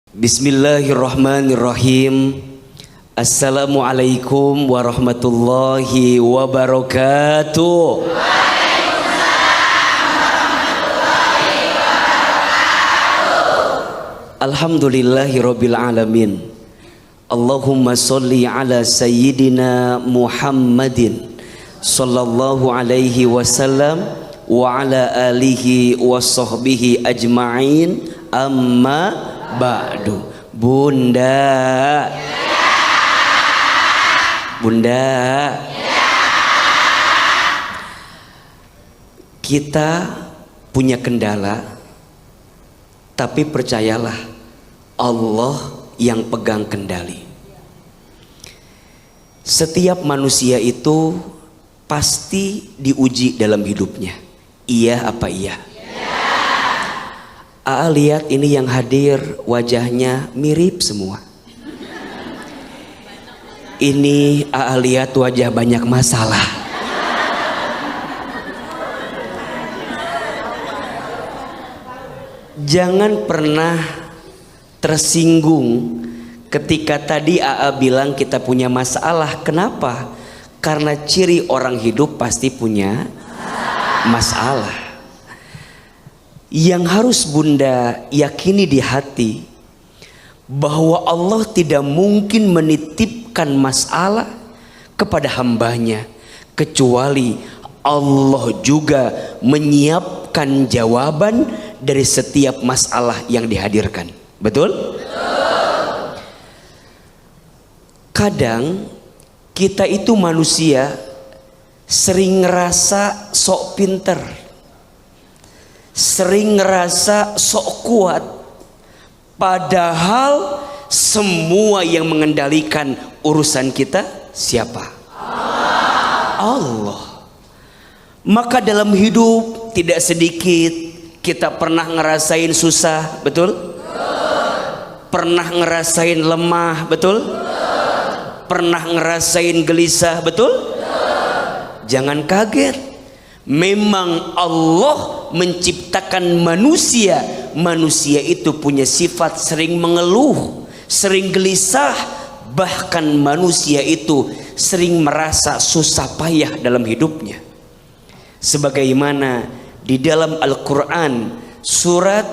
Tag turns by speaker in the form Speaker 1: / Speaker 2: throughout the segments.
Speaker 1: Bismillahirrahmanirrahim. Assalamualaikum warahmatullahi wabarakatuh. Alhamdulillahirabbil alamin. Allahumma sholli ala sayyidina Muhammadin sallallahu alaihi wasallam wa ala alihi wa sahbihi ajma'in. Amma ba'du. Bunda, Bunda, kita punya kendala, tapi percayalah Allah yang pegang kendali. Setiap manusia itu pasti diuji dalam hidupnya. Iya apa iya? Aa lihat ini yang hadir wajahnya mirip semua. Ini Aa lihat wajah banyak masalah. Jangan pernah tersinggung ketika tadi Aa bilang kita punya masalah. Kenapa? Karena ciri orang hidup pasti punya masalah. Yang harus Bunda yakini di hati bahwa Allah tidak mungkin menitipkan masalah kepada hambanya kecuali Allah juga menyiapkan jawaban dari setiap masalah yang dihadirkan. Betul? Kadang kita itu manusia sering ngerasa sok pinter, sering ngerasa sok kuat, padahal semua yang mengendalikan urusan kita siapa? Allah. Maka dalam hidup tidak sedikit kita pernah ngerasain susah, betul? Pernah ngerasain lemah, betul? Pernah ngerasain gelisah, betul? Jangan kaget. Memang Allah menciptakan manusia. Manusia itu punya sifat sering mengeluh, sering gelisah. Bahkan manusia itu sering merasa susah payah dalam hidupnya. Sebagaimana di dalam Al-Quran surat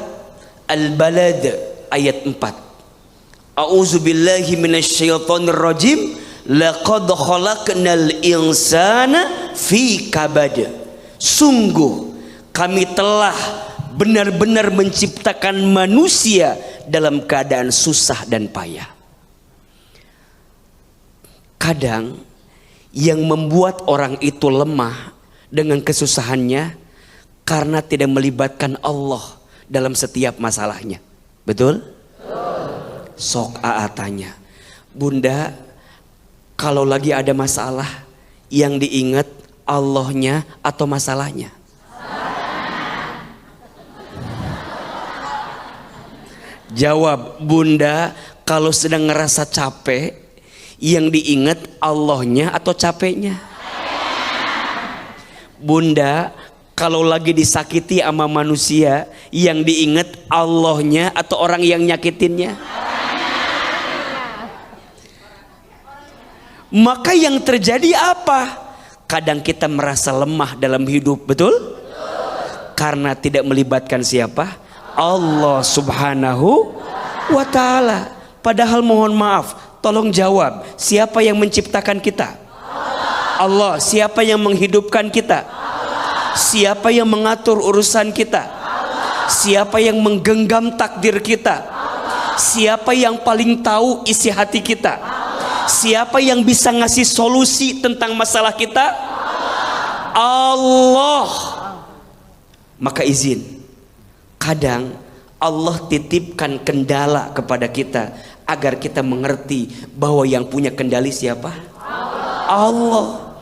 Speaker 1: Al-Balad ayat 4. A'udzubillahi minasyaitonirrajim. Laqad khalaqnal insana fi kabad. Sungguh kami telah benar-benar menciptakan manusia dalam keadaan susah dan payah. Kadang yang membuat orang itu lemah dengan kesusahannya karena tidak melibatkan Allah dalam setiap masalahnya. Betul? Sok Aa tanya, Bunda, kalau lagi ada masalah yang diingat Allahnya atau masalahnya? Jawab, Bunda, kalau sedang ngerasa capek yang diingat Allahnya atau capeknya? Bunda, kalau lagi disakiti sama manusia yang diingat Allahnya atau orang yang nyakitinnya? Maka yang terjadi apa? Kadang kita merasa lemah dalam hidup, betul? Karena tidak melibatkan siapa? Allah subhanahu wa ta'ala. Padahal mohon maaf, tolong jawab, siapa yang menciptakan kita? Allah. Siapa yang menghidupkan kita? Siapa yang mengatur urusan kita? Siapa yang menggenggam takdir kita? Siapa yang paling tahu isi hati kita? Siapa yang bisa ngasih solusi tentang masalah kita? Allah. Maka izin, kadang Allah titipkan kendala kepada kita agar kita mengerti bahwa yang punya kendali siapa? Allah.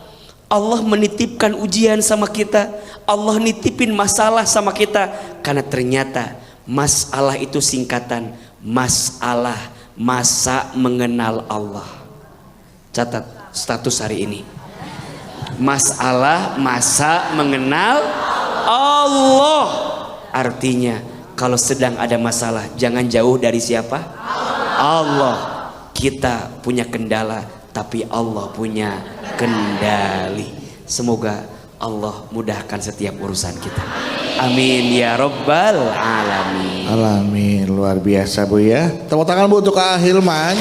Speaker 1: Allah menitipkan ujian sama kita. Allah nitipin masalah sama kita. Karena ternyata masalah itu singkatan masalah masa mengenal Allah. Catat status hari ini. Masalah masa mengenal Allah. Artinya kalau sedang ada masalah jangan jauh dari siapa? Allah. Kita punya kendala tapi Allah punya kendali. Semoga Allah mudahkan setiap urusan kita. Amin ya rabbal alamin.
Speaker 2: Alamin, luar biasa Bu ya. Tepuk tangan Bu untuk Kak Hilman.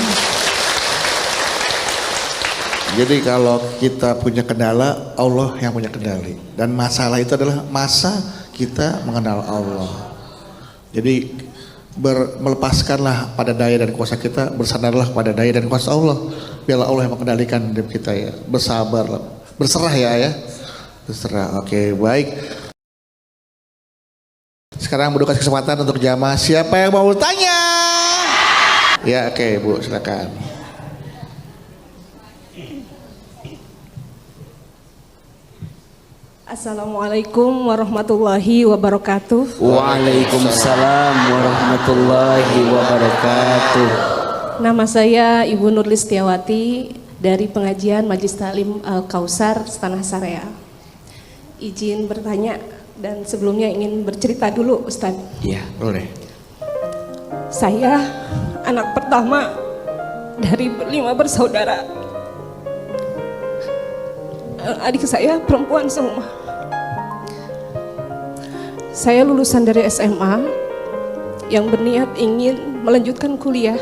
Speaker 2: Jadi kalau kita punya kendala, Allah yang punya kendali. Dan masalah itu adalah masa kita mengenal Allah. Jadi melepaskanlah pada daya dan kuasa kita, bersandarlah pada daya dan kuasa Allah. Biarlah Allah yang mengendalikan hidup kita ya. Bersabarlah, berserah ya. Berserah. Oke, baik. Sekarang Bu kasih kesempatan untuk jamaah. Siapa yang mau tanya? Ya, oke Bu, silakan.
Speaker 3: Assalamualaikum warahmatullahi wabarakatuh.
Speaker 1: Waalaikumsalam warahmatullahi wabarakatuh.
Speaker 3: Nama saya Ibu Nur Listiawati dari pengajian Majelis Taklim Al-Kausar Tanah Sarea. Izin bertanya dan sebelumnya ingin bercerita dulu Ustaz.
Speaker 1: Iya,
Speaker 2: Boleh.
Speaker 3: Saya anak pertama dari 5 bersaudara. Adik saya perempuan semua. Saya lulusan dari SMA yang berniat ingin melanjutkan kuliah.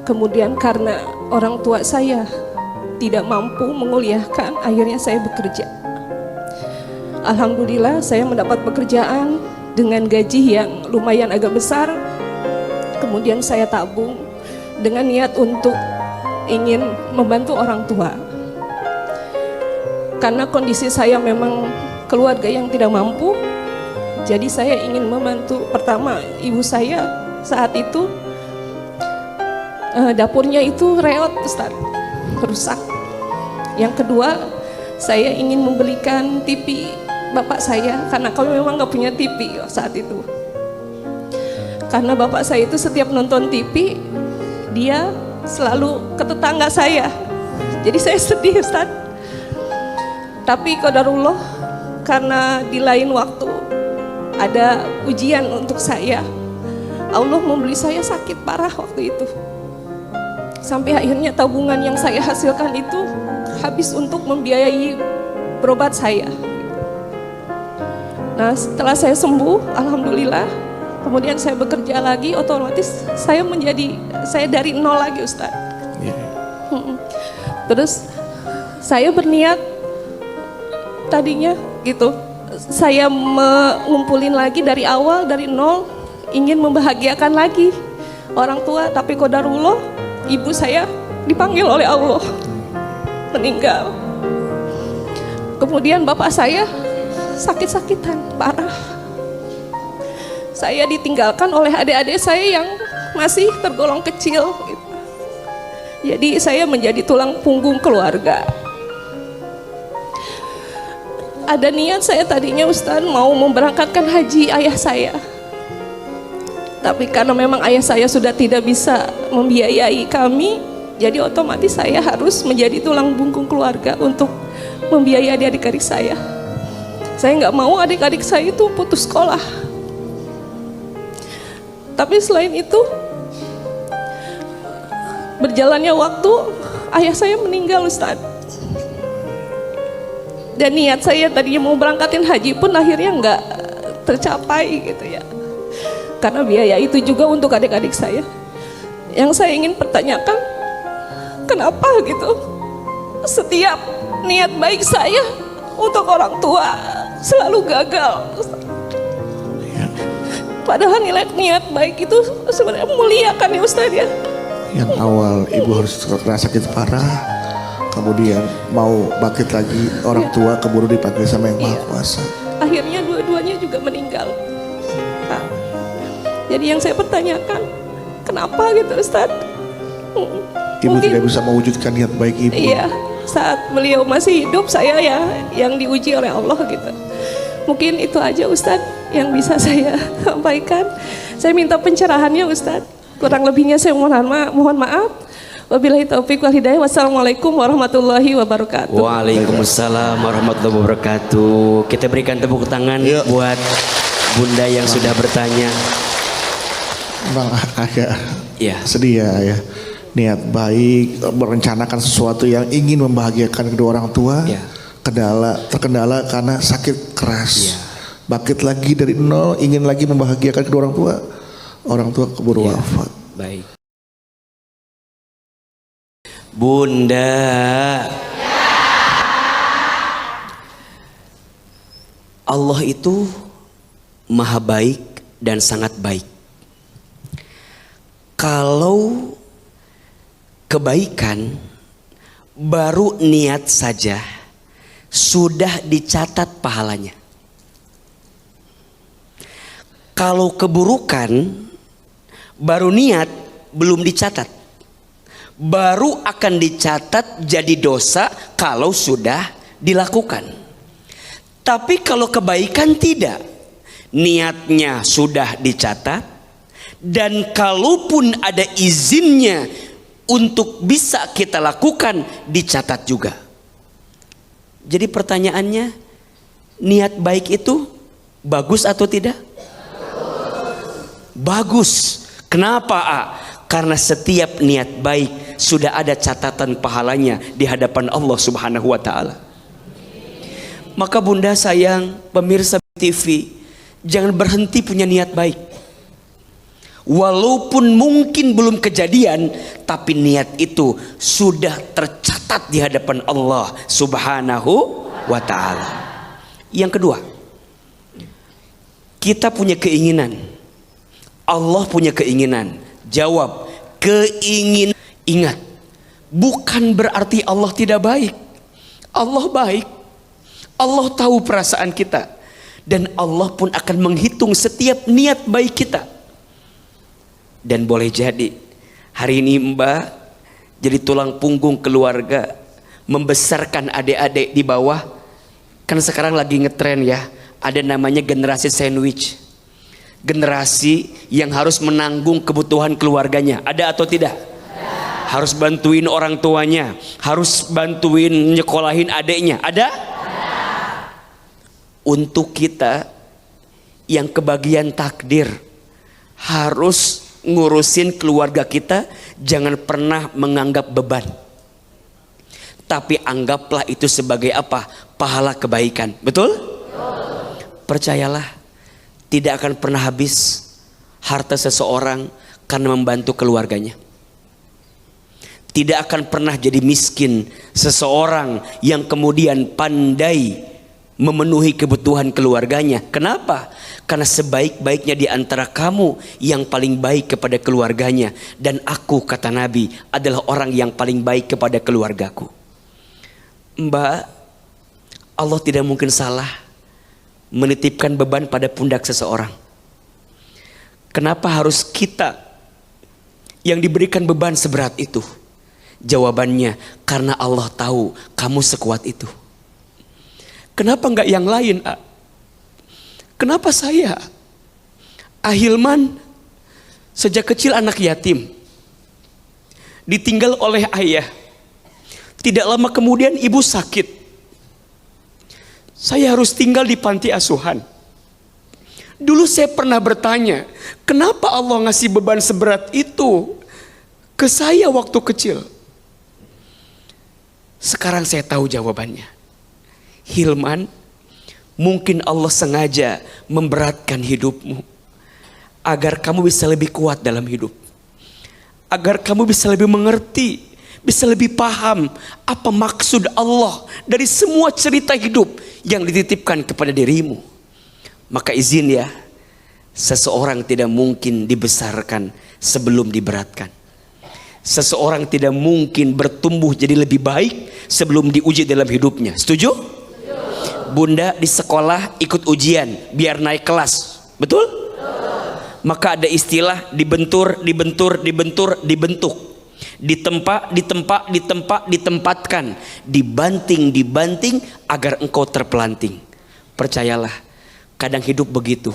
Speaker 3: Kemudian karena orang tua saya tidak mampu menguliahkan, akhirnya saya bekerja. Alhamdulillah saya mendapat pekerjaan dengan gaji yang lumayan agak besar. Kemudian saya tabung dengan niat untuk ingin membantu orang tua. Karena kondisi saya memang keluarga yang tidak mampu, jadi saya ingin membantu. Pertama, ibu saya saat itu dapurnya itu reot Ustaz, rusak. Yang kedua, saya ingin membelikan TV bapak saya karena kami memang nggak punya TV saat itu. Karena bapak saya itu setiap nonton TV dia selalu ke tetangga saya, jadi saya sedih Ustaz. Tapi qadarullah, karena di lain waktu ada ujian untuk saya, Allah memberi saya sakit parah waktu itu. Sampai akhirnya tabungan yang saya hasilkan itu habis untuk membiayai berobat saya. Nah, setelah saya sembuh, alhamdulillah, kemudian saya bekerja lagi, otomatis saya dari nol lagi Ustaz. Terus saya berniat tadinya gitu, saya mengumpulin lagi dari awal, dari nol, ingin membahagiakan lagi orang tua. Tapi qadarullah, ibu saya dipanggil oleh Allah, meninggal. Kemudian bapak saya sakit-sakitan parah. Saya ditinggalkan oleh adik-adik saya yang masih tergolong kecil gitu. Jadi saya menjadi tulang punggung keluarga. Ada niat saya tadinya Ustaz mau memberangkatkan haji ayah saya. Tapi karena memang ayah saya sudah tidak bisa membiayai kami, jadi otomatis saya harus menjadi tulang punggung keluarga untuk membiayai adik-adik saya. Saya nggak mau adik-adik saya itu putus sekolah. Tapi selain itu, berjalannya waktu, ayah saya meninggal Ustaz. Dan niat saya tadinya mau berangkatin haji pun akhirnya nggak tercapai gitu ya. Karena biaya itu juga untuk adik-adik saya. Yang saya ingin pertanyakan, kenapa gitu setiap niat baik saya untuk orang tua selalu gagal? Padahal niat baik itu sebenarnya memuliakan ya Ustaz ya.
Speaker 2: Yang awal ibu harus kena sakit parah, kemudian mau bangkit lagi, orang tua keburu dipanggil sama yang Maha Kuasa.
Speaker 3: Akhirnya dua-duanya juga meninggal. Nah, jadi yang saya pertanyakan, kenapa gitu Ustaz?
Speaker 2: Ibu
Speaker 3: Mungkin,
Speaker 2: tidak bisa mewujudkan niat baik ibu.
Speaker 3: Iya, saat beliau masih hidup saya ya yang diuji oleh Allah gitu. Mungkin itu aja Ustaz yang bisa saya sampaikan. Saya minta pencerahannya Ustaz. Kurang lebihnya saya mohon maaf. Wabillahi taufiq wal hidayah. Wassalamualaikum warahmatullahi wabarakatuh.
Speaker 1: Waalaikumsalam warahmatullahi wabarakatuh. Kita berikan tepuk tangan buat Bunda yang sudah bertanya.
Speaker 2: Bang agak
Speaker 1: Ya.
Speaker 2: sedih ya. Niat baik, merencanakan sesuatu yang ingin membahagiakan kedua orang tua,
Speaker 1: Ya.
Speaker 2: terkendala karena sakit keras.
Speaker 1: Ya.
Speaker 2: Bangkit lagi dari nol, ingin lagi membahagiakan kedua orang tua keburu
Speaker 1: Ya.
Speaker 2: wafat.
Speaker 1: Baik. Bunda. Allah itu maha baik dan sangat baik. Kalau kebaikan baru niat saja sudah dicatat pahalanya. Kalau keburukan baru niat belum dicatat. Baru akan dicatat jadi dosa kalau sudah dilakukan. Tapi kalau kebaikan tidak, niatnya sudah dicatat, dan kalaupun ada izinnya untuk bisa kita lakukan, dicatat juga. Jadi pertanyaannya, niat baik itu bagus atau tidak? Bagus. Kenapa, A? Karena setiap niat baik sudah ada catatan pahalanya di hadapan Allah Subhanahu wa taala. Maka Bunda sayang, pemirsa TV, jangan berhenti punya niat baik. Walaupun mungkin belum kejadian, tapi niat itu sudah tercatat di hadapan Allah Subhanahu wa taala. Yang kedua, kita punya keinginan, Allah punya keinginan. Jawab, keinginan. Ingat, bukan berarti Allah tidak baik. Allah baik. Allah tahu perasaan kita, dan Allah pun akan menghitung setiap niat baik kita. Dan boleh jadi hari ini Mbak jadi tulang punggung keluarga, membesarkan adik-adik di bawah. Kan sekarang lagi ngetren ya, ada namanya generasi sandwich. Generasi yang harus menanggung kebutuhan keluarganya. Ada atau tidak? Harus bantuin orang tuanya, harus bantuin nyekolahin adiknya. Ada? Untuk kita yang kebagian takdir harus ngurusin keluarga kita, jangan pernah menganggap beban. Tapi anggaplah itu sebagai apa? Pahala kebaikan. Betul? Percayalah, tidak akan pernah habis harta seseorang karena membantu keluarganya. Tidak akan pernah jadi miskin seseorang yang kemudian pandai memenuhi kebutuhan keluarganya. Kenapa? Karena sebaik-baiknya di antara kamu yang paling baik kepada keluarganya, dan aku, kata Nabi, adalah orang yang paling baik kepada keluargaku. Mbak, Allah tidak mungkin salah menitipkan beban pada pundak seseorang. Kenapa harus kita yang diberikan beban seberat itu? Jawabannya, karena Allah tahu kamu sekuat itu. Kenapa enggak yang lain, A? Kenapa saya? Ahilman sejak kecil anak yatim, ditinggal oleh ayah. Tidak lama kemudian ibu sakit. Saya harus tinggal di panti asuhan. Dulu saya pernah bertanya, kenapa Allah ngasih beban seberat itu ke saya waktu kecil? Sekarang saya tahu jawabannya. Hilman, mungkin Allah sengaja memberatkan hidupmu agar kamu bisa lebih kuat dalam hidup, agar kamu bisa lebih mengerti, bisa lebih paham apa maksud Allah dari semua cerita hidup yang dititipkan kepada dirimu. Maka izin ya, seseorang tidak mungkin dibesarkan sebelum diberatkan. Seseorang tidak mungkin bertumbuh jadi lebih baik sebelum diuji dalam hidupnya. Setuju? Bunda di sekolah ikut ujian biar naik kelas, betul? Maka ada istilah dibentur, dibentuk, ditempatkan, dibanting agar engkau terpelanting. Percayalah, kadang hidup begitu.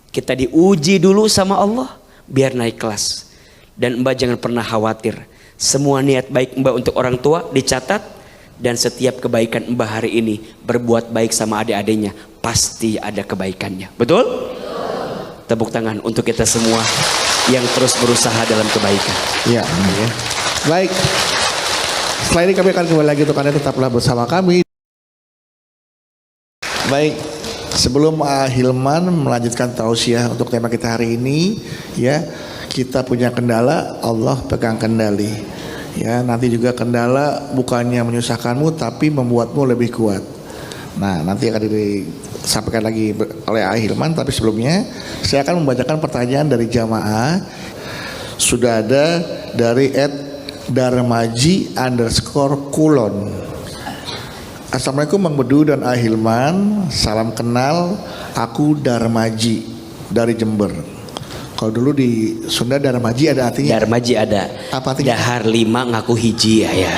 Speaker 1: Kita diuji dulu sama Allah biar naik kelas. Dan Mbak jangan pernah khawatir, semua niat baik Mbak untuk orang tua dicatat. Dan setiap kebaikan Mbak hari ini berbuat baik sama adik-adiknya, pasti ada kebaikannya. Betul? Tepuk tangan untuk kita semua yang terus berusaha dalam kebaikan.
Speaker 2: Ya, ya. Baik. Setelah ini kami akan kembali lagi untuk Anda, tetaplah bersama kami. Baik, sebelum Hilman melanjutkan tausiah untuk tema kita hari ini, ya, kita punya kendala, Allah pegang kendali. Ya, nanti juga kendala bukannya menyusahkanmu tapi membuatmu lebih kuat. Nah, nanti akan disampaikan lagi oleh Hilman, tapi sebelumnya saya akan membacakan pertanyaan dari jamaah. Sudah ada dari @darmaji_kulon. Assalamualaikum Bang Bedu dan Hilman, salam kenal, aku Darmaji dari Jember. Kalau dulu di Sunda Darmaji ada artinya?
Speaker 1: Darmaji ada.
Speaker 2: Apa artinya?
Speaker 1: Dahar 5 ngaku hiji ya.
Speaker 2: Ya.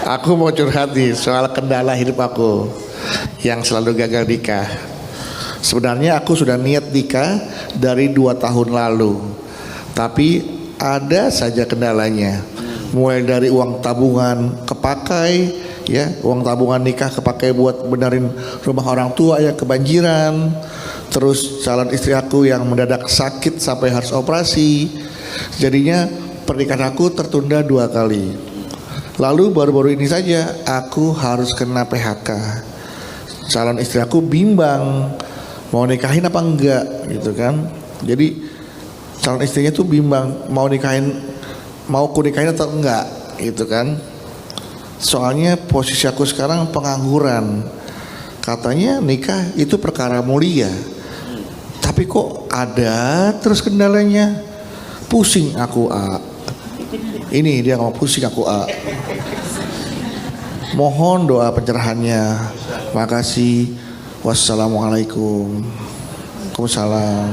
Speaker 2: Aku mau curhat nih soal kendala hidup aku yang selalu gagal nikah. Sebenarnya aku sudah niat nikah dari 2 tahun lalu, tapi ada saja kendalanya. Mulai dari uang tabungan kepakai, ya, uang tabungan nikah kepakai buat benerin rumah orang tua yang kebanjiran. Terus calon istri aku yang mendadak sakit sampai harus operasi. Jadinya pernikahan aku tertunda 2 kali. Lalu baru-baru ini saja aku harus kena PHK. Calon istri aku bimbang mau nikahin apa enggak gitu kan. Jadi calon istrinya tuh bimbang mau ku nikahin atau enggak gitu kan. Soalnya posisi aku sekarang pengangguran. Katanya nikah itu perkara mulia, tapi kok ada terus kendalanya. Pusing aku, Ini dia ngomong pusing aku, Mohon doa pencerahannya. Makasih. Wassalamualaikum. Waalaikumsalam.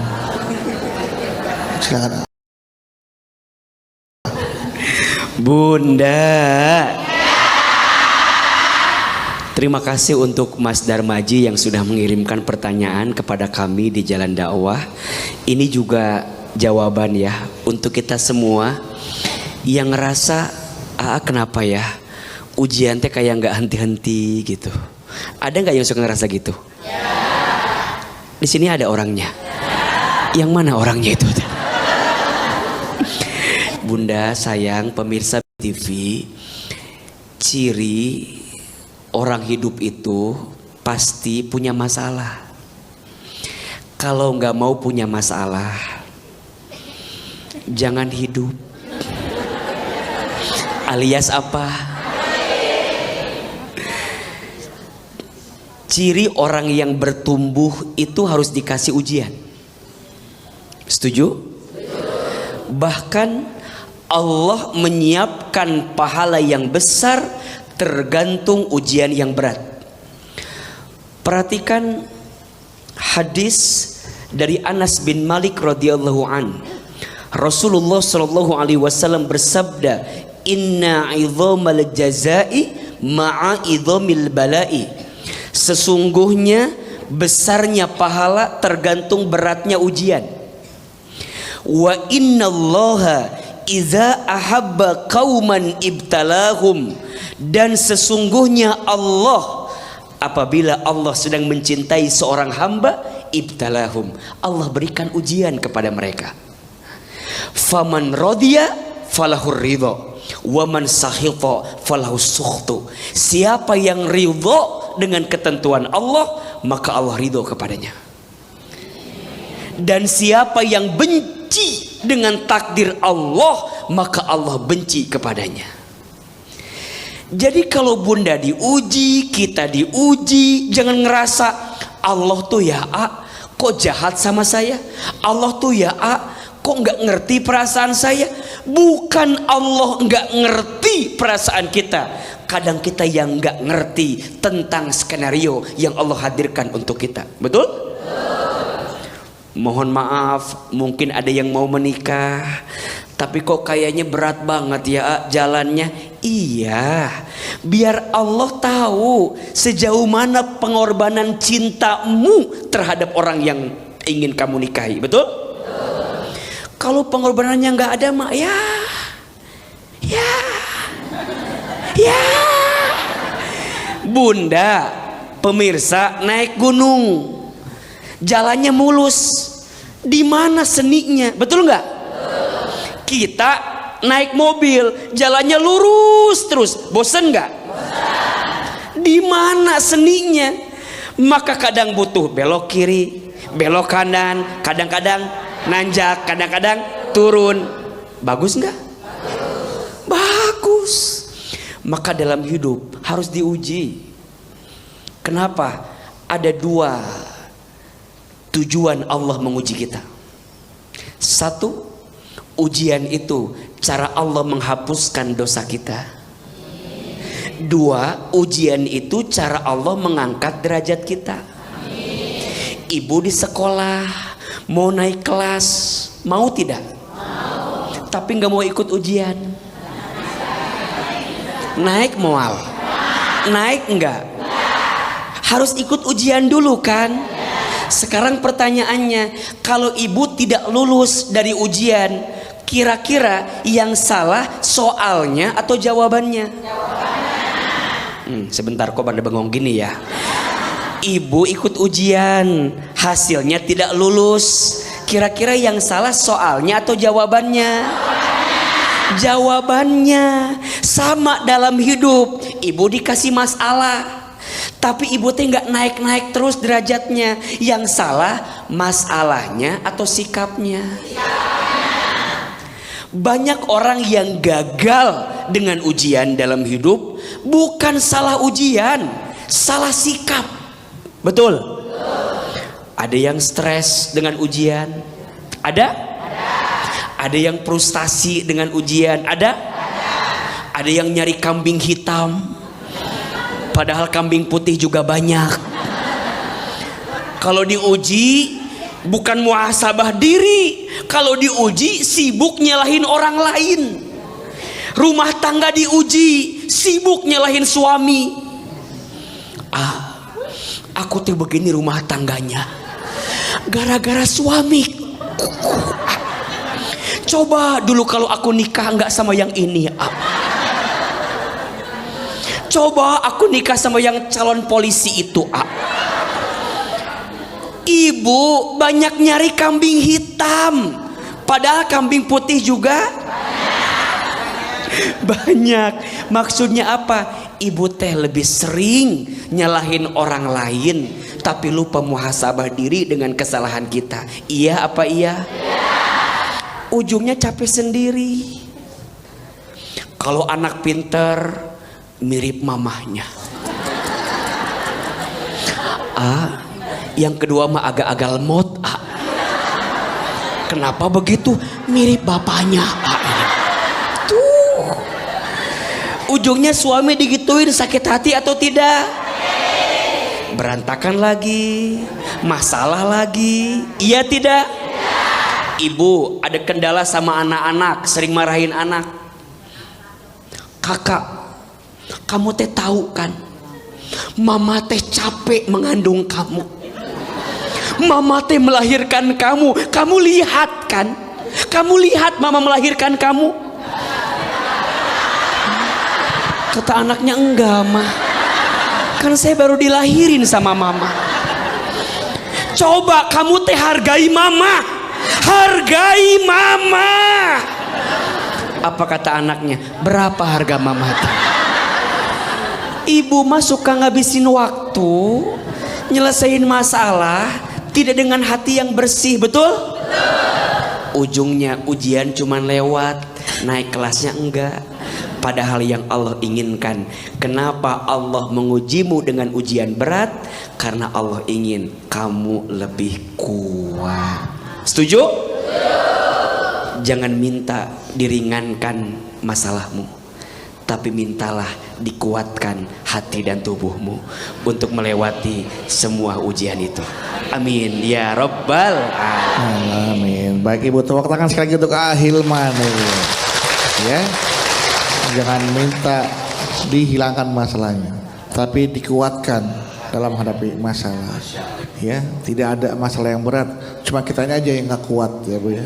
Speaker 2: Silakan.
Speaker 1: Bunda, terima kasih untuk Mas Darmaji yang sudah mengirimkan pertanyaan kepada kami di Jalan Dakwah. Ini juga jawaban ya untuk kita semua yang ngerasa, kenapa ya ujian teh kayak nggak henti-henti gitu. Ada nggak yang suka ngerasa gitu? Di sini ada orangnya. Yang mana orangnya itu? Bunda sayang pemirsa TV, ciri orang hidup itu pasti punya masalah. Kalau nggak mau punya masalah, jangan hidup. Alias apa? Ciri orang yang bertumbuh itu harus dikasih ujian. Setuju? Bahkan Allah menyiapkan pahala yang besar tergantung ujian yang berat. Perhatikan hadis dari Anas bin Malik radhiyallahu an. Rasulullah sallallahu alaihi wasallam bersabda, "Inna 'idhamal jazai ma'a idhamil bala'i." Sesungguhnya besarnya pahala tergantung beratnya ujian. Wa innallaha idza ahabba qauman ibtalahum, dan sesungguhnya Allah apabila Allah sedang mencintai seorang hamba, ibtalahum, Allah berikan ujian kepada mereka. Faman radiya falahur ridha wa man sakhita falahus sukhtu. Siapa yang ridha dengan ketentuan Allah, maka Allah ridho kepadanya. Dan siapa yang benci dengan takdir Allah, maka Allah benci kepadanya. Jadi kalau bunda diuji, kita diuji, jangan ngerasa Allah tuh ya kok jahat sama saya, Allah tuh ya kok nggak ngerti perasaan saya. Bukan Allah nggak ngerti perasaan kita, kadang kita yang nggak ngerti tentang skenario yang Allah hadirkan untuk kita. Betul? Mohon maaf, mungkin ada yang mau menikah tapi kok kayaknya berat banget ya jalannya. Iya, biar Allah tahu sejauh mana pengorbanan cintamu terhadap orang yang ingin kamu nikahi. Betul? Kalau pengorbanannya nggak ada mak, ya Bunda, pemirsa naik gunung, jalannya mulus. Di mana seninya? Betul nggak? Kita naik mobil, jalannya lurus terus. Bosen nggak? Di mana seninya? Maka kadang butuh belok kiri, belok kanan, kadang-kadang nanjak, kadang-kadang turun. Bagus nggak? Bagus. Maka dalam hidup harus diuji. Kenapa? Ada dua tujuan Allah menguji kita. Satu, ujian itu cara Allah menghapuskan dosa kita. Dua, ujian itu cara Allah mengangkat derajat kita. Ibu di sekolah mau naik kelas, mau tidak? Mau. Tapi nggak mau ikut ujian. Naik mual? Naik enggak? Harus ikut ujian dulu kan? Sekarang pertanyaannya, kalau ibu tidak lulus dari ujian, kira-kira yang salah soalnya atau jawabannya? Sebentar kok pada bengong gini ya. Ibu ikut ujian, hasilnya tidak lulus, kira-kira yang salah soalnya atau jawabannya? Jawabannya. Sama dalam hidup, ibu dikasih masalah, tapi ibu teh nggak naik-naik terus derajatnya. Yang salah masalahnya atau sikapnya? Banyak orang yang gagal dengan ujian dalam hidup bukan salah ujian, salah sikap. Betul? Ada yang stres dengan ujian? Ada? Ada yang frustasi dengan ujian? Ada? Ada yang nyari kambing hitam, padahal kambing putih juga banyak. Kalau diuji bukan muhasabah diri, kalau diuji sibuk nyalahin orang lain. Rumah tangga diuji, sibuk nyalahin suami. Aku tuh begini rumah tangganya gara-gara suami. Coba dulu kalau aku nikah nggak sama yang ini. Coba aku nikah sama yang calon polisi itu. Ibu banyak nyari kambing hitam, padahal kambing putih juga banyak. Maksudnya apa? Ibu teh lebih sering nyalahin orang lain, tapi lupa muhasabah diri dengan kesalahan kita. Iya apa iya? Ujungnya capek sendiri. Kalau anak pinter mirip mamahnya. Yang kedua mah agak-agak lemot. Kenapa begitu? Mirip bapaknya. Tuh. Ujungnya suami digituin sakit hati atau tidak? Berantakan lagi, masalah lagi. Iya tidak? Ibu ada kendala sama anak-anak, sering marahin anak. Kakak, kamu teh tahu kan, mama teh capek mengandung kamu. Mama teh melahirkan kamu. Kamu lihat kan? Kamu lihat mama melahirkan kamu? Kata anaknya, enggak mah, kan saya baru dilahirin sama mama. Coba kamu teh hargai mama. Hargai mama. Apa kata anaknya? Berapa harga mama teh? Ibu mah suka ngabisin waktu nyelesain masalah tidak dengan hati yang bersih. Betul? Ujungnya ujian cuman lewat, naik kelasnya enggak. Padahal yang Allah inginkan. Kenapa Allah mengujimu dengan ujian berat? Karena Allah ingin kamu lebih kuat. Setuju? Jangan minta diringankan masalahmu, tapi mintalah dikuatkan hati dan tubuhmu untuk melewati semua ujian itu. Amin ya Rabbal
Speaker 2: Alamin. Baik Ibu, tepuk tangan sekali lagi untuk Ahilman. Ya, jangan minta dihilangkan masalahnya, tapi dikuatkan dalam menghadapi masalah. Ya, tidak ada masalah yang berat, cuma kitanya aja yang nggak kuat ya Bu ya.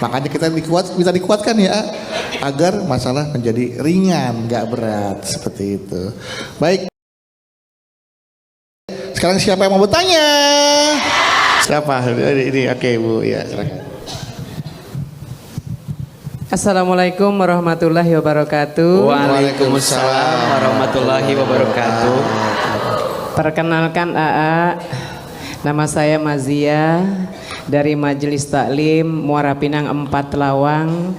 Speaker 2: Makanya kita bisa dikuatkan ya, agar masalah menjadi ringan, nggak berat seperti itu. Baik. Sekarang siapa yang mau bertanya? Siapa? Ini oke Bu, ya silakan.
Speaker 4: Assalamualaikum warahmatullahi wabarakatuh.
Speaker 1: Waalaikumsalam warahmatullahi wabarakatuh.
Speaker 4: Perkenalkan AA, nama saya Mazia dari Majelis Taklim Muara Pinang 4 Lawang,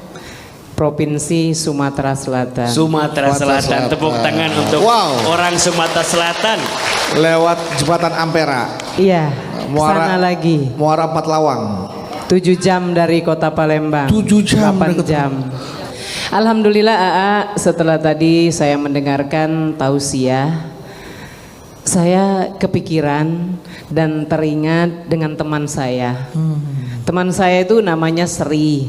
Speaker 4: Provinsi Sumatera Selatan.
Speaker 1: Sumatera Selatan. Tepuk tangan untuk orang Sumatera Selatan.
Speaker 2: Lewat jembatan Ampera.
Speaker 4: Iya, sana lagi.
Speaker 2: Muara 4 Lawang.
Speaker 4: 7 jam dari kota Palembang.
Speaker 2: 7 jam.
Speaker 4: 8 jam. Alhamdulillah AA, setelah tadi saya mendengarkan tausiah, saya kepikiran dan teringat dengan teman saya. Teman saya itu namanya Sri.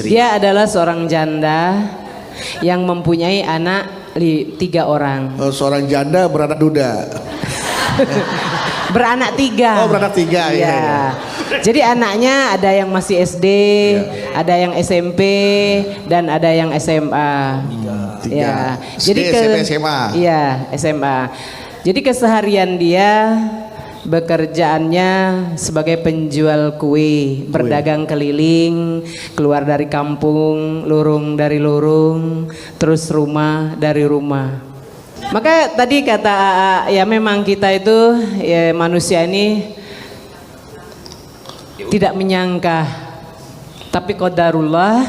Speaker 4: Dia adalah seorang janda yang mempunyai anak 3 orang.
Speaker 2: Seorang janda beranak duda.
Speaker 4: Beranak 3.
Speaker 2: Oh, beranak 3. Iya.
Speaker 4: Jadi anaknya ada yang masih SD, ada yang SMP, dan ada yang SMA.
Speaker 2: 3.
Speaker 4: Ya.
Speaker 2: SD,
Speaker 4: Jadi
Speaker 2: SMP, SMA.
Speaker 4: Iya, SMA. Jadi keseharian dia bekerjaannya sebagai penjual kue, berdagang keliling, keluar dari kampung, lurung dari lurung, terus rumah dari rumah. Maka tadi kata AA, ya memang kita itu ya manusia ini tidak menyangka, tapi qadarullah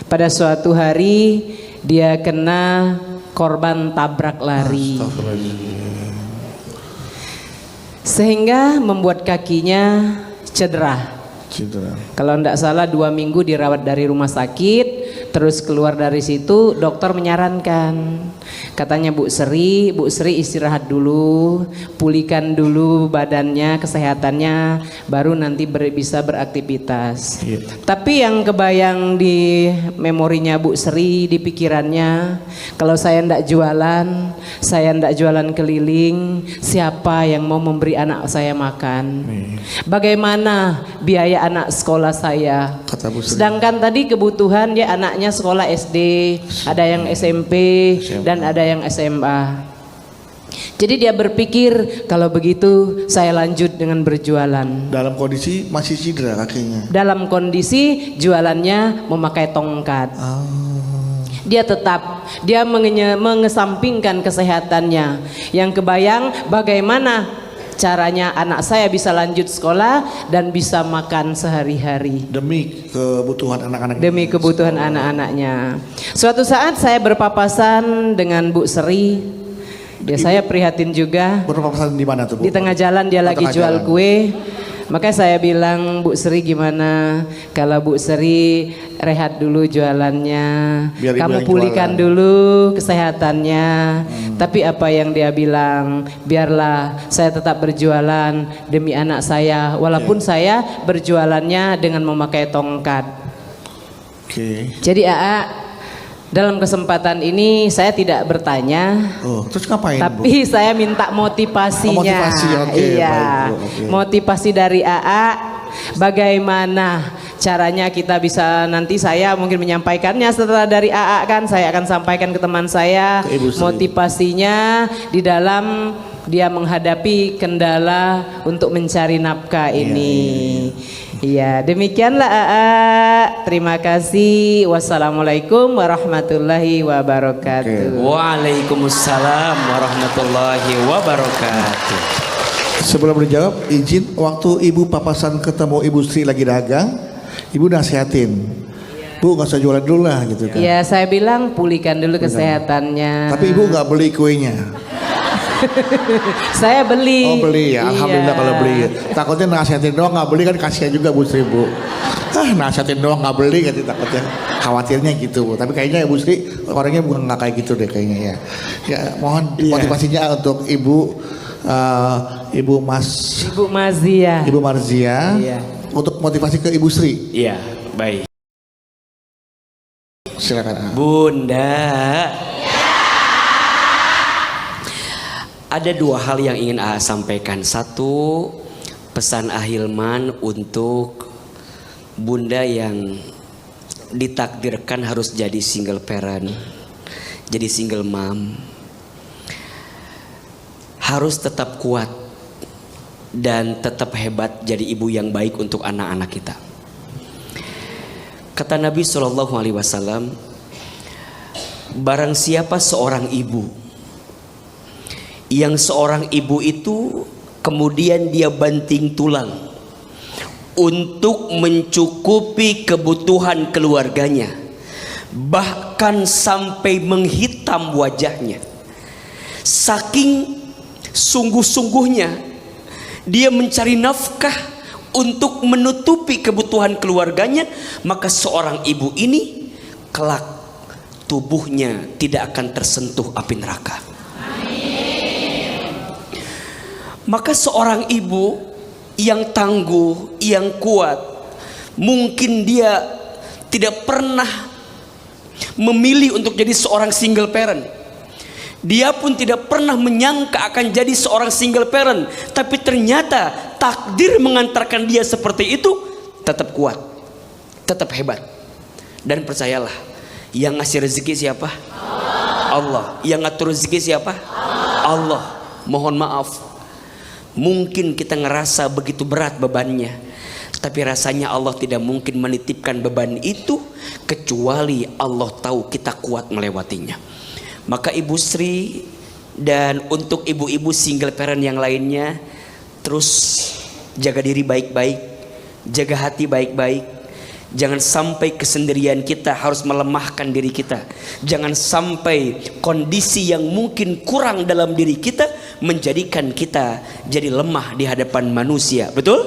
Speaker 4: pada suatu hari dia kena korban tabrak lari. Sehingga membuat kakinya cedera. Kalau tidak salah 2 minggu dirawat dari rumah sakit. Terus keluar dari situ dokter menyarankan, katanya Bu Sri istirahat dulu, pulihkan dulu badannya, kesehatannya, baru nanti bisa beraktivitas. Tapi yang kebayang di memorinya Bu Sri, di pikirannya, kalau saya ndak jualan keliling, siapa yang mau memberi anak saya makan? Bagaimana biaya anak sekolah saya?
Speaker 2: Kata Bu Sri.
Speaker 4: Sedangkan tadi kebutuhan dia anaknya sekolah SD, ada yang SMP, dan ada yang SMA. Jadi dia berpikir kalau begitu saya lanjut dengan berjualan.
Speaker 2: Dalam kondisi masih cedera kakinya.
Speaker 4: Dalam kondisi jualannya memakai tongkat. Dia mengesampingkan kesehatannya. Yang kebayang bagaimana caranya anak saya bisa lanjut sekolah dan bisa makan sehari-hari
Speaker 2: Demi kebutuhan anak-anak.
Speaker 4: demi kebutuhan anak-anaknya. Suatu saat saya berpapasan dengan Bu Sri. Ya, saya prihatin juga.
Speaker 2: Berpapasan di mana tuh Bu?
Speaker 4: Di tengah jalan dia lagi
Speaker 2: tengah
Speaker 4: jual
Speaker 2: jalan.
Speaker 4: kue. Maka saya bilang, Bu Sri gimana kalau Bu Sri rehat dulu jualannya,
Speaker 2: Biar ibu
Speaker 4: kamu
Speaker 2: yang
Speaker 4: pulihkan
Speaker 2: jualan.
Speaker 4: dulu kesehatannya. Tapi apa yang dia bilang, biarlah saya tetap berjualan demi anak saya, walaupun saya berjualannya dengan memakai tongkat.
Speaker 2: Oke.
Speaker 4: Jadi AA, dalam kesempatan ini saya tidak bertanya.
Speaker 2: Oh, terus ngapain Bu?
Speaker 4: Tapi saya minta motivasinya.
Speaker 2: Oh, motivasi, oke,
Speaker 4: Iya.
Speaker 2: baik, Bu, oke.
Speaker 4: Motivasi dari AA, bagaimana caranya kita bisa, nanti saya mungkin menyampaikannya setelah dari AA kan, saya akan sampaikan ke teman saya
Speaker 2: Ke Ibu Sri.
Speaker 4: motivasinya di dalam dia menghadapi kendala untuk mencari nafkah ini. Iya, demikianlah AA. Terima kasih. Wassalamualaikum warahmatullahi wabarakatuh.
Speaker 1: Waalaikumsalam warahmatullahi wabarakatuh.
Speaker 2: Sebelum dijawab, izin waktu Ibu papasan ketemu Ibu Sri lagi dagang, Ibu nasihatin, Bu nggak usah jualan dulu lah gitu kan.
Speaker 4: Ya, saya bilang pulihkan dulu kesehatannya.
Speaker 2: Tapi Ibu nggak beli kuenya.
Speaker 4: Saya beli.
Speaker 2: Oh beli ya, alhamdulillah
Speaker 4: Iya.
Speaker 2: kalau beli. Takutnya nasihatin doang nggak beli kan kasihan juga Bu Sri Bu. Nasihatin doang nggak beli kan takutnya, khawatirnya gitu Bu. Tapi kayaknya Bu Sri orangnya bukan nggak kayak gitu deh kayaknya ya. Ya mohon motivasinya untuk Ibu Ibu Marzia
Speaker 4: Iya.
Speaker 2: untuk motivasi ke Ibu Sri.
Speaker 1: Iya, baik.
Speaker 2: Silakan.
Speaker 1: Bunda, ada 2 hal yang ingin AA sampaikan. Satu, pesan Ahilman untuk Bunda yang ditakdirkan harus jadi single parent, jadi single mom. Harus tetap kuat dan tetap hebat jadi ibu yang baik untuk anak-anak kita. Kata Nabi SAW, barang siapa seorang ibu yang seorang ibu itu kemudian dia banting tulang untuk mencukupi kebutuhan keluarganya, bahkan sampai menghitam wajahnya, saking sungguh-sungguhnya dia mencari nafkah untuk menutupi kebutuhan keluarganya, maka seorang ibu ini kelak tubuhnya tidak akan tersentuh api neraka. Maka seorang ibu yang tangguh, yang kuat, mungkin dia tidak pernah memilih untuk jadi seorang single parent. Dia pun tidak pernah menyangka akan jadi seorang single parent, tapi ternyata takdir mengantarkan dia seperti itu. Tetap kuat, tetap hebat. Dan percayalah, yang ngasih rezeki siapa? Allah. Yang ngatur rezeki siapa? Allah. Mohon maaf, mungkin kita ngerasa begitu berat bebannya, tapi rasanya Allah tidak mungkin menitipkan beban itu kecuali Allah tahu kita kuat melewatinya. Maka Ibu Sri dan untuk ibu-ibu single parent yang lainnya, terus jaga diri baik-baik, jaga hati baik-baik. Jangan sampai kesendirian kita harus melemahkan diri kita. Jangan sampai kondisi yang mungkin kurang dalam diri kita menjadikan kita jadi lemah di hadapan manusia. Betul?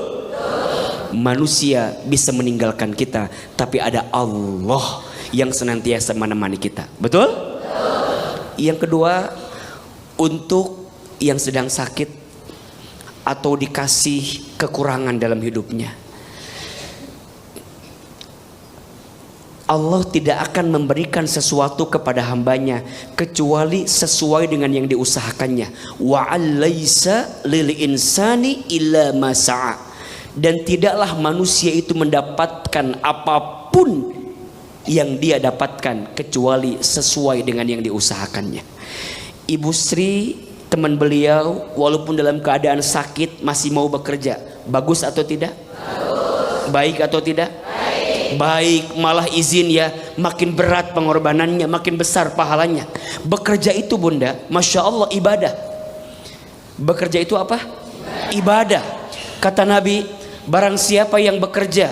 Speaker 1: Manusia bisa meninggalkan kita, tapi ada Allah yang senantiasa menemani kita. Betul? Yang kedua, untuk yang sedang sakit atau dikasih kekurangan dalam hidupnya, Allah tidak akan memberikan sesuatu kepada hambanya kecuali sesuai dengan yang diusahakannya. Wa alaysa lil insani illa ma sa'a. Dan tidaklah manusia itu mendapatkan apapun yang dia dapatkan kecuali sesuai dengan yang diusahakannya. Ibu Sri, teman beliau, walaupun dalam keadaan sakit masih mau bekerja. Bagus atau tidak? Baik atau tidak? Baik, malah izin ya, makin berat pengorbanannya, makin besar pahalanya. Bekerja itu bunda, Masya Allah ibadah. Bekerja itu apa? Ibadah. Kata Nabi, barang siapa yang bekerja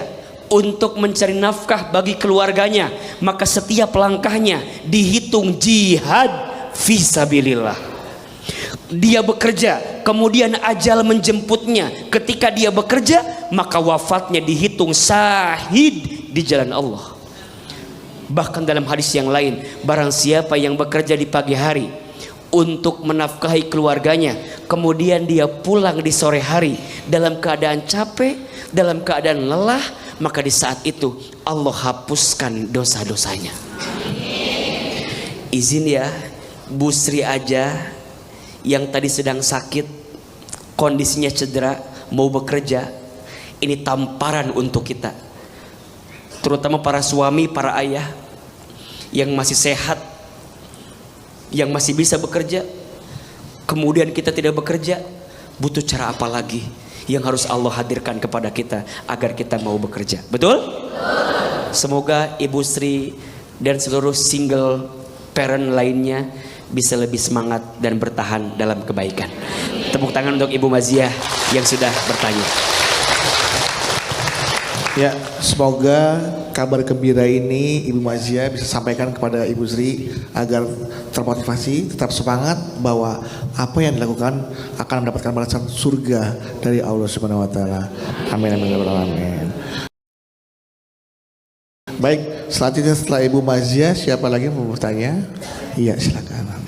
Speaker 1: untuk mencari nafkah bagi keluarganya, maka setiap langkahnya dihitung jihad fisabilillah. Dia bekerja, kemudian ajal menjemputnya. Ketika dia bekerja, maka wafatnya dihitung syahid di jalan Allah. Bahkan dalam hadis yang lain, barang siapa yang bekerja di pagi hari untuk menafkahi keluarganya, kemudian dia pulang di sore hari dalam keadaan capek, dalam keadaan lelah, maka di saat itu Allah hapuskan dosa-dosanya. Izin ya, Bu Sri aja yang tadi sedang sakit, kondisinya cedera, mau bekerja, ini tamparan untuk kita, terutama para suami, para ayah yang masih sehat, yang masih bisa bekerja, kemudian kita tidak bekerja. Butuh cara apa lagi yang harus Allah hadirkan kepada kita agar kita mau bekerja? Betul? Semoga Ibu Sri dan seluruh single parent lainnya bisa lebih semangat dan bertahan dalam kebaikan. Tepuk tangan untuk Ibu Maziah yang sudah bertanya.
Speaker 2: Ya, semoga kabar gembira ini Ibu Maziah bisa sampaikan kepada Ibu Sri agar termotivasi, tetap semangat bahwa apa yang dilakukan akan mendapatkan balasan surga dari Allah Subhanahu wa taala. Amin amin amin. Baik, selanjutnya setelah Ibu Maziah siapa lagi yang mau bertanya? Iya, silakan.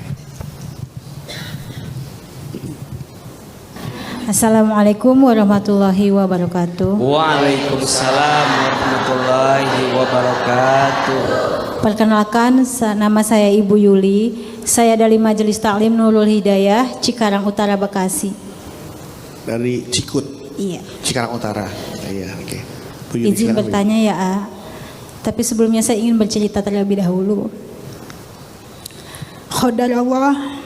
Speaker 5: Assalamualaikum warahmatullahi wabarakatuh.
Speaker 1: Waalaikumsalam warahmatullahi wabarakatuh.
Speaker 5: Perkenalkan, nama saya Ibu Yuli. Saya dari Majelis Taklim Nurul Hidayah, Cikarang Utara, Bekasi.
Speaker 2: Dari Cikut.
Speaker 5: Iya.
Speaker 2: Cikarang Utara. Iya, oke.
Speaker 5: Izin bertanya ya, A. Tapi sebelumnya saya ingin bercerita terlebih dahulu. Qadar Allah,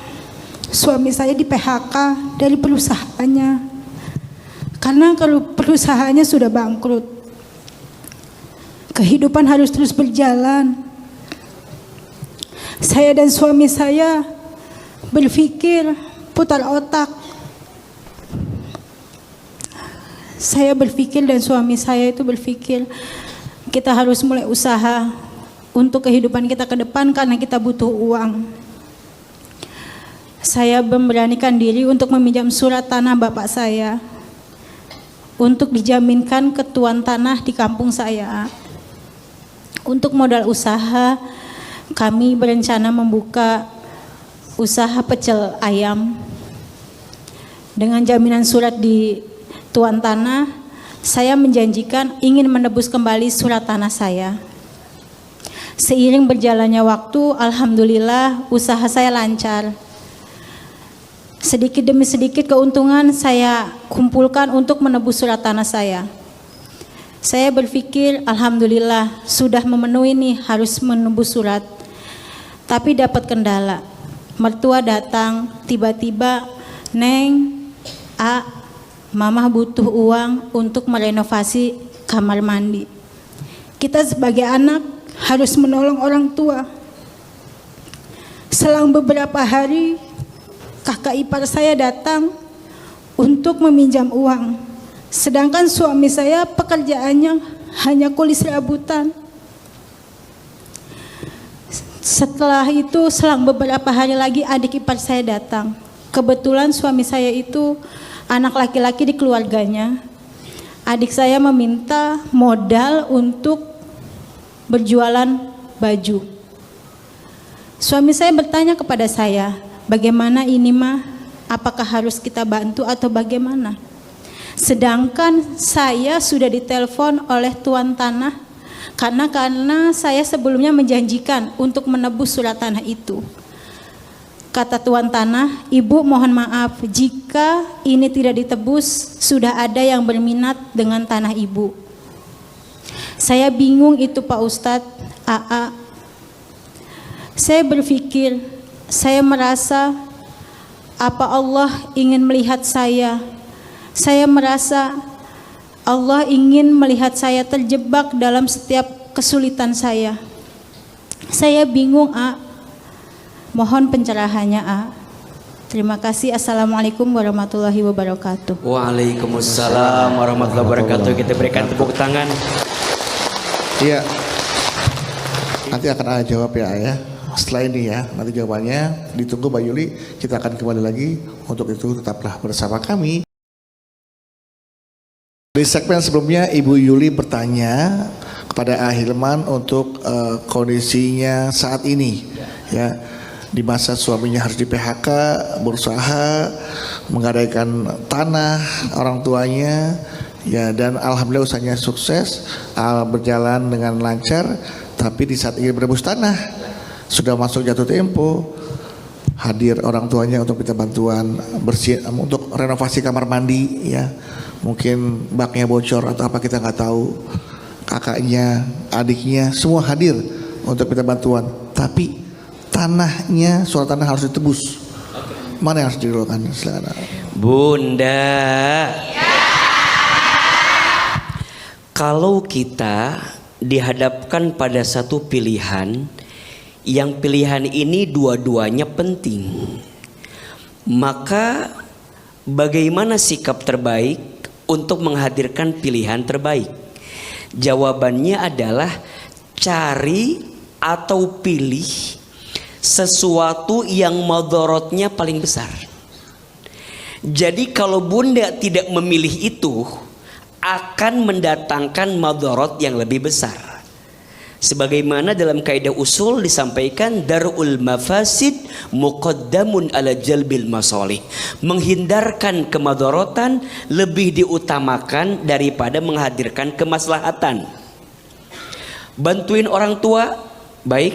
Speaker 5: suami saya di PHK dari perusahaannya. Karena kalau perusahaannya sudah bangkrut, kehidupan harus terus berjalan. Saya dan suami saya berpikir, putar otak. Saya berpikir dan suami saya itu berpikir, kita harus mulai usaha untuk kehidupan kita ke depan karena kita butuh uang. Saya memberanikan diri untuk meminjam surat tanah bapak saya untuk dijaminkan ke tuan tanah di kampung saya. Untuk modal usaha, kami berencana membuka usaha pecel ayam. Dengan jaminan surat di tuan tanah, saya menjanjikan ingin menebus kembali surat tanah saya. Seiring berjalannya waktu, alhamdulillah usaha saya lancar. Sedikit demi sedikit keuntungan saya kumpulkan untuk menebus surat tanah saya. Saya berpikir alhamdulillah sudah memenuhi nih, harus menebus surat. Tapi dapat kendala. Mertua datang tiba-tiba, "Neng, Mama butuh uang untuk merenovasi kamar mandi." Kita sebagai anak harus menolong orang tua. Selang beberapa hari, kakak ipar saya datang untuk meminjam uang. Sedangkan suami saya pekerjaannya hanya kulis rabutan. Setelah itu, selang beberapa hari lagi adik ipar saya datang. Kebetulan suami saya itu anak laki-laki di keluarganya. Adik saya meminta modal untuk berjualan baju. Suami saya bertanya kepada saya, "Bagaimana ini mah? Apakah harus kita bantu atau bagaimana?" Sedangkan saya sudah ditelepon oleh tuan tanah karena saya sebelumnya menjanjikan untuk menebus surat tanah itu. Kata tuan tanah, "Ibu mohon maaf jika ini tidak ditebus, sudah ada yang berminat dengan tanah ibu." Saya bingung itu Pak Ustadz, AA. Saya berpikir, saya merasa apa Allah ingin melihat saya. Saya merasa Allah ingin melihat saya terjebak dalam setiap kesulitan saya. Saya bingung, A. Mohon pencerahannya, A. Terima kasih. Assalamualaikum warahmatullahi wabarakatuh.
Speaker 1: Waalaikumsalam warahmatullahi wabarakatuh. Kita berikan tepuk tangan.
Speaker 2: Iya. Nanti akan ada jawab ya. Setelah ini ya, nanti jawabannya ditunggu Mbak Yuli. Kita akan kembali lagi. Untuk itu tetaplah bersama kami. Di segmen sebelumnya Ibu Yuli bertanya kepada Ahilman untuk kondisinya saat ini, ya, di masa suaminya harus di PHK, berusaha menggadaikan tanah orang tuanya, ya, dan alhamdulillah usahanya sukses, berjalan dengan lancar. Tapi di saat ingin berebus tanah, sudah masuk jatuh tempo, hadir orang tuanya untuk minta bantuan bersih untuk renovasi kamar mandi, ya. Mungkin baknya bocor atau apa kita nggak tahu. Kakaknya, adiknya, semua hadir untuk minta bantuan. Tapi tanahnya, surat tanah harus ditebus. Mana yang harus dilakukan? Silakan.
Speaker 1: Bunda, kalau kita dihadapkan pada satu pilihan, yang pilihan ini dua-duanya penting, maka bagaimana sikap terbaik untuk menghadirkan pilihan terbaik? Jawabannya adalah cari atau pilih sesuatu yang madorotnya paling besar. Jadi kalau bunda tidak memilih itu, akan mendatangkan madorot yang lebih besar. Sebagaimana dalam kaidah usul disampaikan, darul mafasid muqaddamun ala jalbil masalih. Menghindarkan kemadorotan lebih diutamakan daripada menghadirkan kemaslahatan. Bantuin orang tua baik?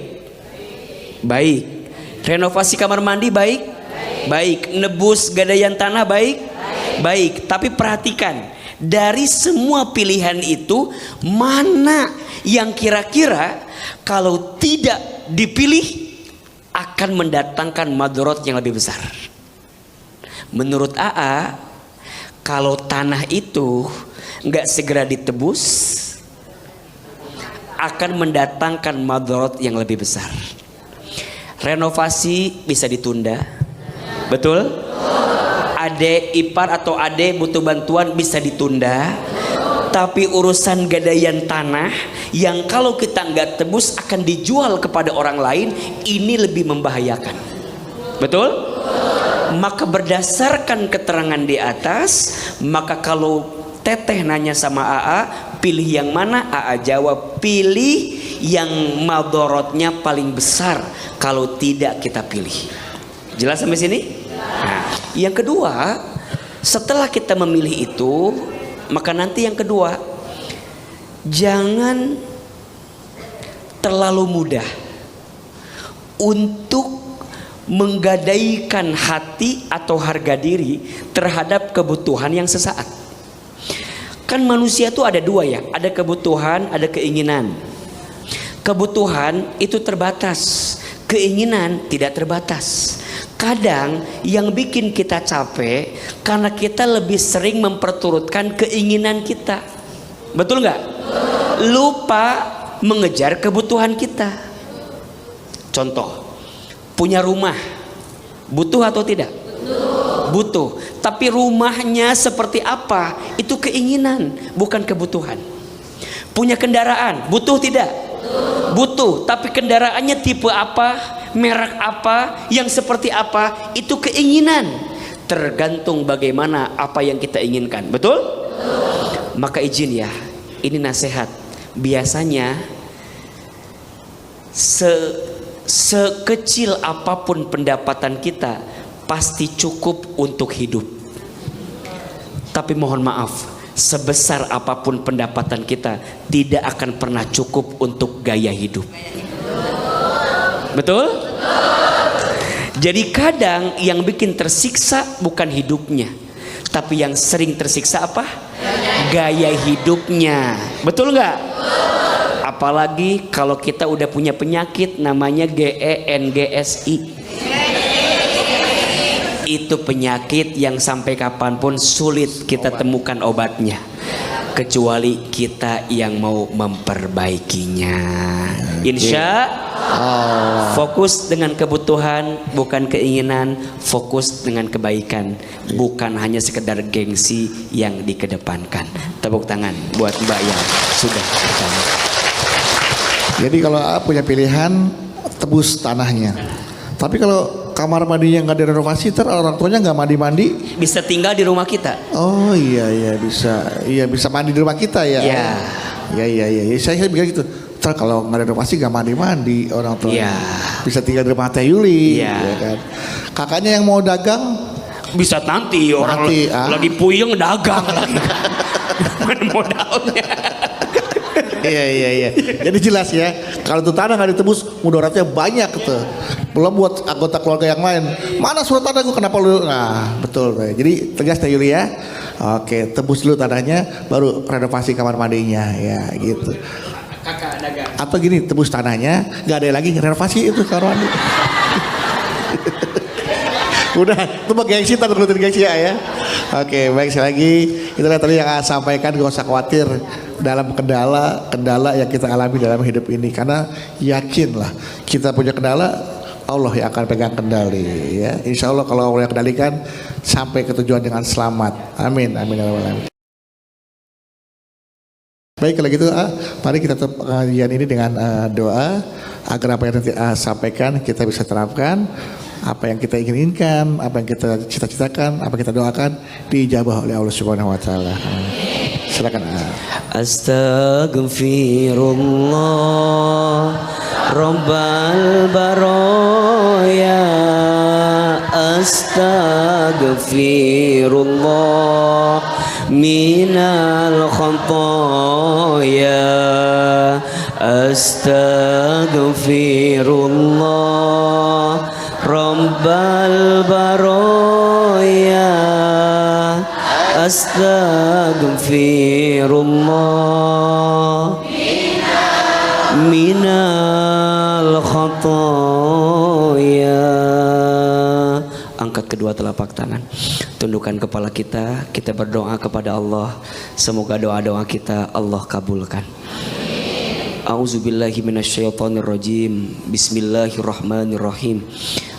Speaker 1: Baik. Renovasi kamar mandi baik? Baik. Nebus gadaian tanah baik? Baik. Tapi perhatikan, dari semua pilihan itu mana yang kira-kira kalau tidak dipilih akan mendatangkan madorot yang lebih besar? Menurut AA, kalau tanah itu nggak segera ditebus akan mendatangkan madarat yang lebih besar. Renovasi bisa ditunda, betul? Ade ipar atau ade butuh bantuan bisa ditunda, tapi urusan gadaian tanah yang kalau kita nggak tebus akan dijual kepada orang lain, ini lebih membahayakan, betul? Maka berdasarkan keterangan di atas, maka kalau Teteh nanya sama AA, pilih yang mana? AA jawab, pilih yang madorotnya paling besar. Kalau tidak kita pilih. Jelas sampai sini? Nah, yang kedua, setelah kita memilih itu, maka nanti yang kedua, jangan terlalu mudah untuk menggadaikan hati atau harga diri terhadap kebutuhan yang sesaat. Kan manusia itu ada dua ya, ada kebutuhan, ada keinginan. Kebutuhan itu terbatas, keinginan tidak terbatas. Kadang yang bikin kita capek karena kita lebih sering memperturutkan keinginan kita. Betul nggak? Lupa mengejar kebutuhan kita. Contoh, punya rumah, butuh atau tidak? Butuh. Tapi rumahnya seperti apa? Itu keinginan, bukan kebutuhan. Punya kendaraan, butuh tidak? Butuh. Tapi kendaraannya tipe apa? Merek apa? Yang seperti apa? Itu keinginan. Tergantung bagaimana apa yang kita inginkan. Betul? Maka izin ya, ini nasihat. Biasanya sekecil apapun pendapatan kita pasti cukup untuk hidup. Tapi mohon maaf, sebesar apapun pendapatan kita tidak akan pernah cukup untuk gaya hidup. Betul? Jadi kadang yang bikin tersiksa bukan hidupnya, tapi yang sering tersiksa apa? Gaya hidupnya. Betul nggak? Apalagi kalau kita udah punya penyakit namanya GENGSI. Itu penyakit yang sampai kapanpun sulit kita temukan obatnya, kecuali kita yang mau memperbaikinya. Insya Allah. Fokus dengan kebutuhan bukan keinginan, fokus dengan kebaikan, bukan hanya sekedar gengsi yang dikedepankan. Tepuk tangan buat Mbak yang sudah bertanya.
Speaker 2: Jadi kalau punya pilihan, tebus tanahnya. Tapi kalau kamar mandinya nggak direnovasi, orang tuanya nggak mandi-mandi,
Speaker 1: bisa tinggal di rumah kita.
Speaker 2: Oh iya bisa mandi di rumah kita ya. Iya. Saya bilang gitu. Kalau nggak renovasi nggak mandi orang tuanya.
Speaker 1: Ya.
Speaker 2: Bisa tinggal di rumah Teh Yuli.
Speaker 1: Ya.
Speaker 2: Ya kan. Kakaknya yang mau dagang
Speaker 1: bisa nanti orang lagi puyeng dagang lagi. Mana modalnya?
Speaker 2: Iya. Jadi jelas ya, kalau itu tanah nggak ditebus, mudaratnya banyak tuh. Belum buat anggota keluarga yang lain. Mana surat tanah gue, kenapa lu? Nah, betul. Jadi tegas Teh Yuli ya. Oke, tebus dulu tanahnya, baru renovasi kamar mandinya ya gitu.
Speaker 1: Kakak dagang.
Speaker 2: Atau gini, tebus tanahnya, nggak ada lagi renovasi itu kamar mandi. Udah, itu mah gengsi, tak nurutin gengsi ya. Oke, baik sekali lagi. Itulah tadi yang saya sampaikan, gak usah khawatir dalam kendala yang kita alami dalam hidup ini. Karena yakinlah, kita punya kendala, Allah yang akan pegang kendali. Ya, insya Allah kalau Allah yang kendalikan, sampai ke tujuan dengan selamat. Amin. Baik, kalau gitu mari kita tutup pengajian ini dengan doa agar apa yang nanti sampaikan kita bisa terapkan, apa yang kita inginkan, apa yang kita cita-citakan, apa yang kita doakan diijabah oleh Allah Subhanahu wa taala. Silakan.
Speaker 1: Astaghfirullah Rabbal baraya, astaghfirullah minal khataya, astaghfirullah Rabbal baraya, astaghfirullah minal khataya. Angkat kedua telapak tangan. Tundukkan kepala kita berdoa kepada Allah. Semoga doa-doa kita Allah kabulkan. A'udzubillahi minasyaitonirrajim. Bismillahirrahmanirrahim.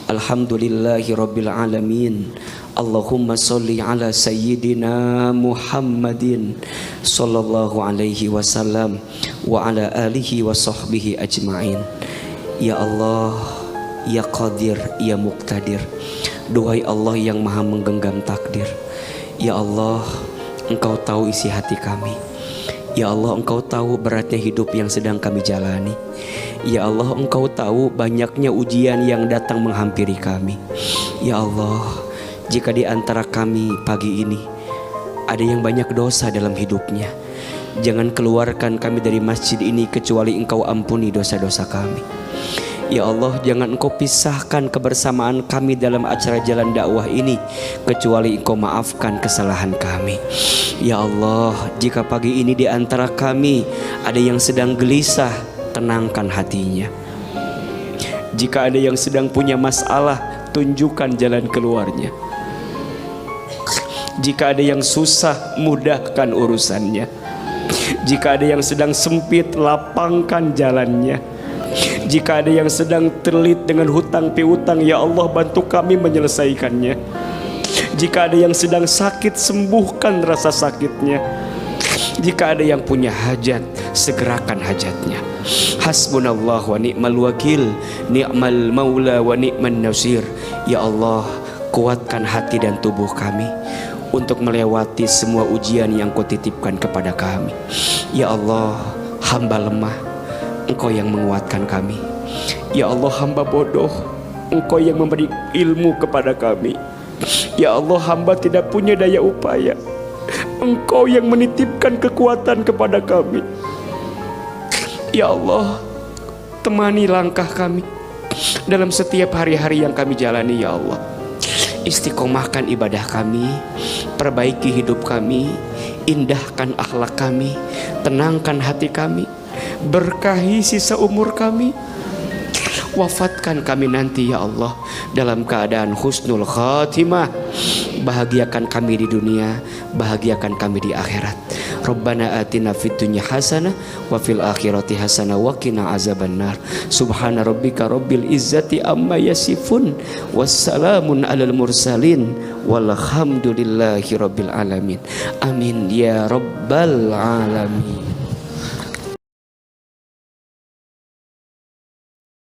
Speaker 1: Alhamdulillahi rabbil alamin. Allahumma sholli ala sayyidina Muhammadin sallallahu alaihi wasallam wa ala alihi wa sahbihi ajma'in. Ya Allah, ya Qadir, ya Muqtadir. Duhai Allah yang maha menggenggam takdir. Ya Allah, Engkau tahu isi hati kami. Ya Allah, Engkau tahu beratnya hidup yang sedang kami jalani. Ya Allah, Engkau tahu banyaknya ujian yang datang menghampiri kami. Ya Allah, jika di antara kami pagi ini ada yang banyak dosa dalam hidupnya, jangan keluarkan kami dari masjid ini kecuali Engkau ampuni dosa-dosa kami. Ya Allah, jangan Engkau pisahkan kebersamaan kami dalam acara jalan dakwah ini kecuali Engkau maafkan kesalahan kami. Ya Allah, jika pagi ini di antara kami ada yang sedang gelisah, tenangkan hatinya. Jika ada yang sedang punya masalah, tunjukkan jalan keluarnya. Jika ada yang susah, mudahkan urusannya. Jika ada yang sedang sempit, lapangkan jalannya. Jika ada yang sedang terlilit dengan hutang piutang, ya Allah, bantu kami menyelesaikannya. Jika ada yang sedang sakit, sembuhkan rasa sakitnya. Jika ada yang punya hajat, segerakan hajatnya. Hasbunallah wa ni'mal wakil, ni'mal maula wa ni'man nasir. Ya Allah, kuatkan hati dan tubuh kami untuk melewati semua ujian yang Kau titipkan kepada kami. Ya Allah, hamba lemah, Engkau yang menguatkan kami. Ya Allah, hamba bodoh, Engkau yang memberi ilmu kepada kami. Ya Allah, hamba tidak punya daya upaya, Engkau yang menitipkan kekuatan kepada kami. Ya Allah, temani langkah kami dalam setiap hari-hari yang kami jalani. Ya Allah, istiqomahkan ibadah kami, perbaiki hidup kami, indahkan akhlak kami, tenangkan hati kami, berkahi sisa umur kami. Wafatkan kami nanti ya Allah dalam keadaan husnul khatimah. Bahagiakan kami di dunia, bahagiakan kami di akhirat. Rabbana atina fid dunya hasanah wa fil akhirati hasanah wa qina azabannar. Subhana rabbika rabbil izzati amma yasifun, wassalamun alal mursalin, walhamdulillahi rabbil alamin. Amin ya rabbal alamin.